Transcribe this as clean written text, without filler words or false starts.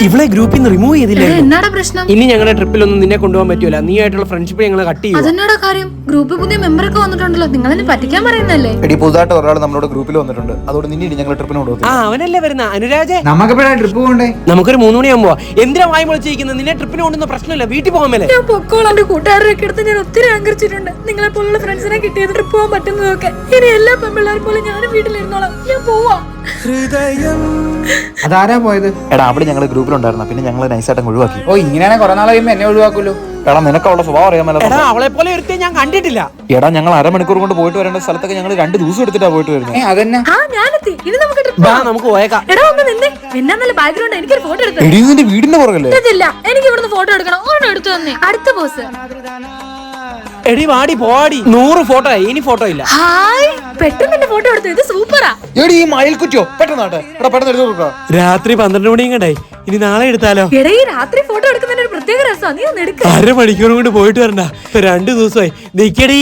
ഇവളെ ഗ്രൂപ്പിൽ നിന്ന് റിമൂവ് ചെയ്തില്ലേ? എന്നാടാ പ്രശ്നം? ഇനി ഞങ്ങളുടെ ട്രിപ്പിലൊന്നും നിന്നെ കൊണ്ടുപോകാൻ പറ്റൂല. നീ ആയിട്ടുള്ള ഫ്രണ്ട്ഷിപ്പ് ഞങ്ങൾ കട്ട് ചെയ്യും. അതെന്നാടാ കാര്യം? ഗ്രൂപ്പിൽ പുതിയ മെമ്പർ ഒക്കെ വന്നിട്ടുണ്ടല്ലോ, നിങ്ങൾ എന്നെ പറ്റിക്കാൻ പറയുന്നല്ലേ? എടി പുതുതായിട്ട് ഒരാൾ നമ്മുടെ ഗ്രൂപ്പിൽ വന്നിട്ടുണ്ട്. അതോട് നിന്നെ ഞങ്ങൾ ട്രിപ്പിന് കൊണ്ടുപോകും. അവനല്ലേ വരുന്ന അനുരാജ്. നമുക്കെപ്പോഴാണ് ട്രിപ്പ് പോകണ്ടേ? നമുക്കൊരു 3 മണിയാകുമ്പോ. എന്തിനാ വായി വിളിച്ചിരിക്കുന്നത്? നിന്നെ ട്രിപ്പിന് കൊണ്ടുവന്ന പ്രശ്നമില്ല, വീട്ടിൽ പോകാൻ മേലെ. ഞാൻ പൊക്കോളാം. എന്റെ കൂട്ടുകാരൊക്കെ എടുത്ത് ഞാൻ ഒത്തിരി അഹങ്കരിച്ചിട്ടുണ്ട്. നിങ്ങളെ പോലുള്ള ഫ്രണ്ട്സിനെ കിട്ടിയത് ട്രിപ്പ് പോകാൻ പറ്റുന്നതൊക്കെ. ഇനി എല്ലാ പെൺപിള്ളേരെ പോലെ ഞാനും വീട്ടിലിരുന്നോളാം. ഞാൻ പോവാ. അതാരാ പോയത്? എടാ അവിടെ ഞങ്ങൾ ഗ്രൂപ്പിലുണ്ടായിരുന്ന, പിന്നെ ഞങ്ങൾ നൈസായിട്ട് ഒഴിവാക്കി. ഓ ഇങ്ങനെയാണെ കുറെ നാൾ കഴിയുമ്പോ എന്നെ ഒഴിവാക്കുമല്ലോ. എടാ നിനക്ക് അവളുടെ സ്വഭാവം അറിയാമല്ലോ. എടാ അവളെ പോലെ ഒരുത്തെ ഞാൻ കണ്ടിട്ടില്ല. എടാ ഞങ്ങൾ അരമണിക്കൂർ കൊണ്ട് പോയിട്ട് വരേണ്ട സ്ഥലത്തൊക്കെ ഞങ്ങൾ 2 ദിവസം എടുത്തിട്ടാ പോയിട്ട് വരുന്നത്. അതന്നെ. ഞാനെത്തി. ഇനി നമുക്ക് ട്രിപ്പ് നമുക്ക് പോയേക്കാം. എടാ ഒന്ന് നിന്നെ. എന്നാ നല്ല ബാക്ക്ഗ്രൗണ്ട്. എനിക്കൊരു ഫോട്ടോ എടുത്തു. എടി നിന്റെ വീടിന്റെ പുറകല്ലേ? ഇല്ല, എനിക്ക് ഇവിടുന്ന് ഫോട്ടോ എടുക്കണം. ഓണം എടുത്തു തന്നെ. അടുത്ത പോസ്. എടി വാടി പോവാടി. 100 ഫോട്ടോ ആയി, ഇനി ഫോട്ടോ ഇല്ല. ഹായ്, പെട്ടെന്ന് എന്റെ ഫോട്ടോ എടുത്തു. ഇത് സൂപ്പറാ. എടി ഈ മയിൽക്കുറ്റിയോ പെട്ടെന്നാട്ടെ. എടാ പെട്ടെന്ന് എടുത്തു കൊടുക്കാം. രാത്രി 12 മണിയും കണ്ടായി. ഇനി നാളെ എടുത്താലോ? എടാ ഈ രാത്രി ഫോട്ടോ എടുക്കുന്നതിന് ഒരു പ്രത്യേക രസമാണ്. നീ ഒന്ന് എടുക്ക. 1/2 മണിക്കൂർ കൊണ്ട് പോയിട്ട് വരണ്ട. 2 ദിവസമായി. നിക്കടി.